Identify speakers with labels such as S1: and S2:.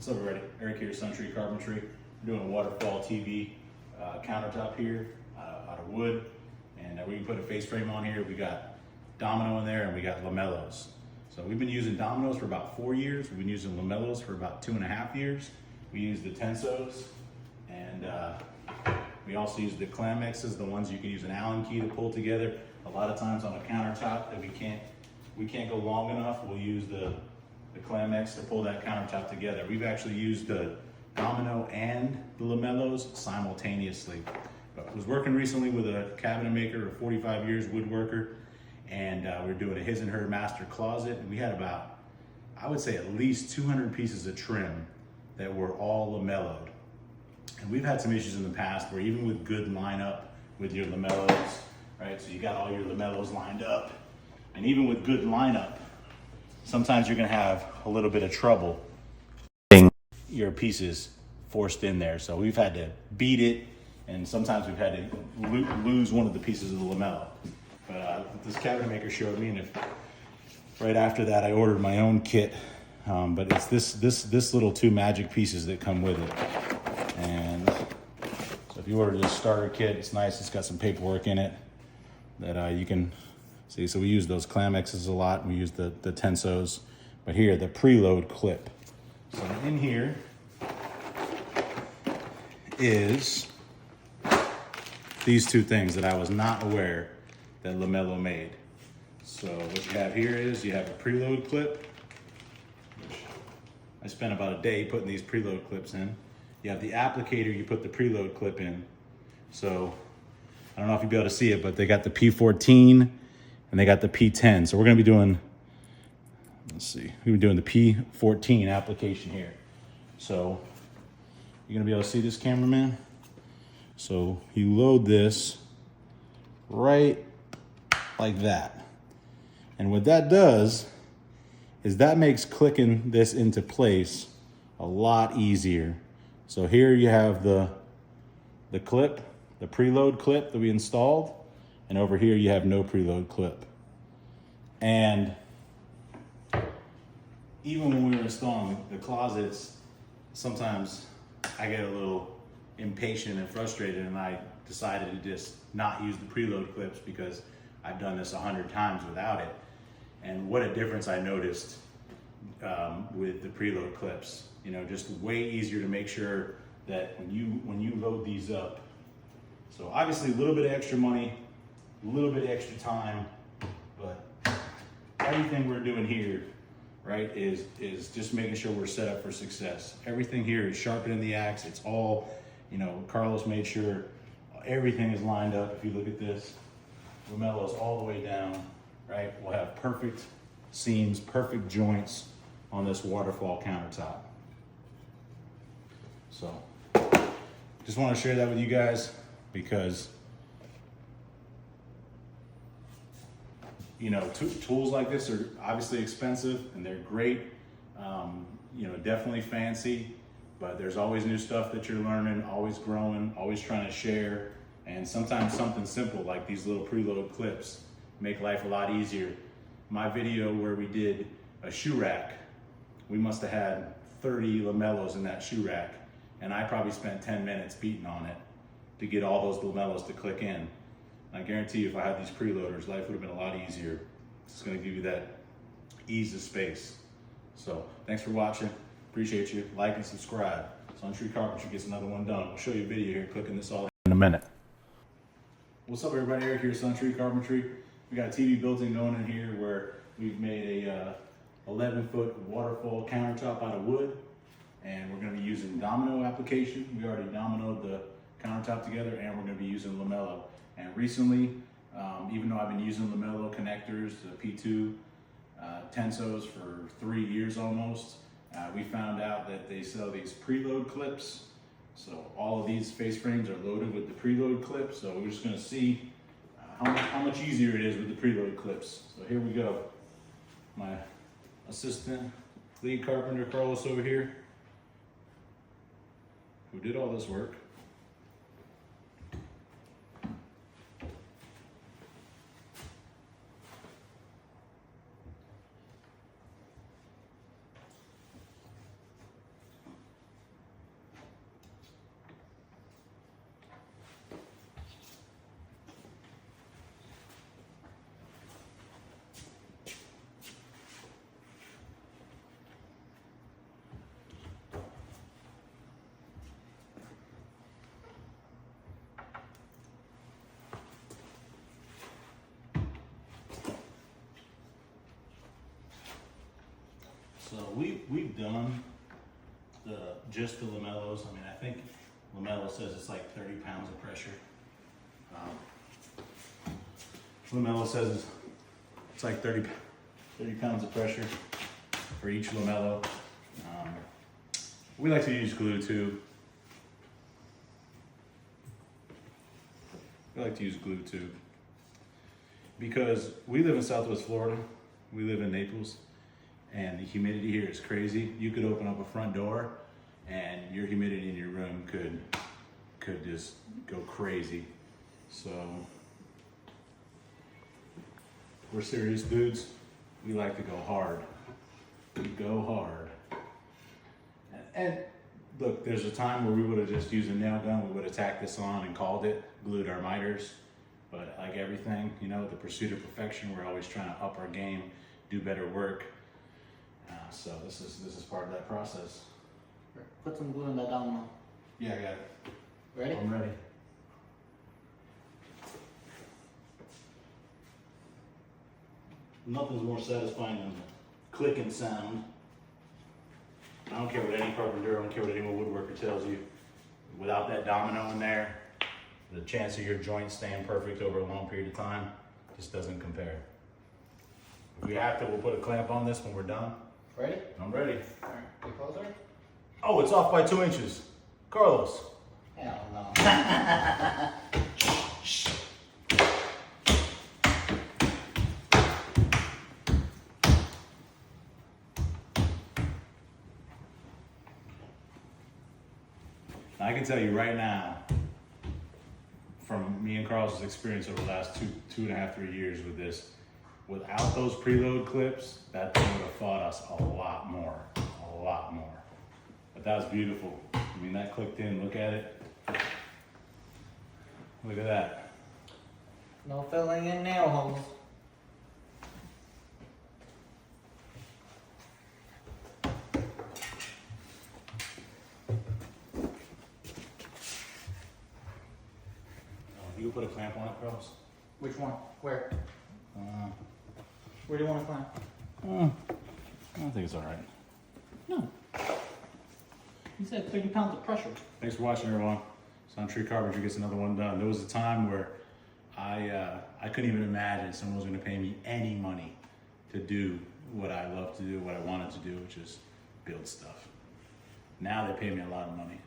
S1: What's up, everybody? Eric here, Suntree Carpentry. We're doing a waterfall TV countertop here out of wood, and we can put a face frame on here. We got domino in there, and we got lamellos. So we've been using dominoes for about 4 years. We've been using lamellos for about 2.5 years. We use the Tensos, and we also use the Clamexes, the ones you can use an Allen key to pull together. A lot of times on a countertop that we can't go long enough, we'll use the Clamex to pull that countertop together. We've actually used the domino and the lamellos simultaneously. But I was working recently with a cabinet maker of 45 years, woodworker, and we were doing a his and her master closet, and we had about, I would say, at least 200 pieces of trim that were all lamelloed. And we've had some issues in the past where even with good lineup with your lamellos, right? So you got all your lamellos lined up, and even with good lineup, sometimes you're gonna have a little bit of trouble getting your pieces forced in there. So we've had to beat it, and sometimes we've had to lose one of the pieces of the lamello. But this cabinet maker showed me, and right after that I ordered my own kit. But it's this little 2 magic pieces that come with it. And so if you order this starter kit, it's nice. It's got some paperwork in it that you can see. So we use those Clamexes a lot. We use the Tensos. But here, the preload clip. So in here is these 2 things that I was not aware that Lamello made. So what you have here is you have a preload clip, which I spent about a day putting these preload clips in. You have the applicator, you put the preload clip in. So I don't know if you'll be able to see it, but they got the P-14 and they got the P-10. So we're gonna be doing, let's see, we're doing the P-14 application here. So you're gonna be able to see this, cameraman? So you load this right like that. And what that does is that makes clicking this into place a lot easier. So here you have the clip, the preload clip that we installed, and over here you have no preload clip. And even when we were installing the closets, sometimes I get a little impatient and frustrated, and I decided to just not use the preload clips because I've done this 100 times without it. And what a difference I noticed with the preload clips. You know, just way easier to make sure that when you load these up. So obviously a little bit of extra money, a little bit of extra time, but everything we're doing here, right, is just making sure we're set up for success. Everything here is sharpening the axe. It's all, you know, Carlos made sure everything is lined up. If you look at this, lamello's all the way down, right? We'll have perfect seams, perfect joints on this waterfall countertop. So just want to share that with you guys because, you know, tools like this are obviously expensive and they're great, you know, definitely fancy, but there's always new stuff that you're learning, always growing, always trying to share. And sometimes something simple like these little preload clips make life a lot easier. My video where we did a shoe rack, we must have had 30 lamellos in that shoe rack, and I probably spent 10 minutes beating on it to get all those lamellos to click in. I guarantee you if I had these preloaders, life would have been a lot easier. It's gonna give you that ease of space. So thanks for watching. Appreciate you. Like and subscribe. Suntree Carpentry gets another one done. We'll show you a video here clicking this all in a minute. What's up, everybody? Eric here, Suntree Carpentry. We got a TV built-in going in here where we've made a 11-foot waterfall countertop out of wood, and we're going to be using domino application. We already dominoed the countertop together, and we're going to be using lamello. And recently, even though I've been using lamello connectors, the P2 Tensos for 3 years almost, we found out that they sell these preload clips. So all of these face frames are loaded with the preload clips. So we're just going to see how much easier it is with the preload clips. So here we go. My assistant, lead carpenter Carlos over here, who did all this work. So we've done just the Lamellos. I mean, I think Lamello says it's like 30 pounds of pressure. Lamello says it's like 30 pounds of pressure for each Lamello. We like to use glue too. We like to use glue too because we live in Southwest Florida. We live in Naples, and the humidity here is crazy. You could open up a front door and your humidity in your room could just go crazy. So we're serious dudes. We like to go hard. We go hard. And look, there's a time where we would have just used a nail gun. We would have tacked this on and called it, glued our miters. But like everything, you know, the pursuit of perfection, we're always trying to up our game, do better work. So this is part of that process.
S2: Put some glue in that domino.
S1: Yeah, I got it.
S2: Ready?
S1: I'm ready. Nothing's more satisfying than the clicking sound. I don't care what any carpenter, I don't care what any woodworker tells you. Without that domino in there, the chance of your joint staying perfect over a long period of time just doesn't compare. If we have to, we'll put a clamp on this when we're done.
S2: Ready?
S1: I'm ready.
S2: All right, get closer.
S1: Oh, it's off by 2 inches. Carlos.
S2: Hell no.
S1: I can tell you right now, from me and Carlos's experience over the last two and a half, 3 years with this, without those preload clips, that thing would have fought us a lot more. But that was beautiful. I mean, that clicked in, look at it. Look at that.
S2: No filling in nail holes.
S1: You can put a clamp on it, Carlos?
S2: Which one? Where?
S1: Uh,
S2: Where do you want to climb?
S1: I don't think it's all right.
S2: No. You said 30 pounds of pressure.
S1: Thanks for watching, everyone. Carpentry gets another one done. There was a time where I couldn't even imagine someone was going to pay me any money to do what I love to do, what I wanted to do, which is build stuff. Now they pay me a lot of money.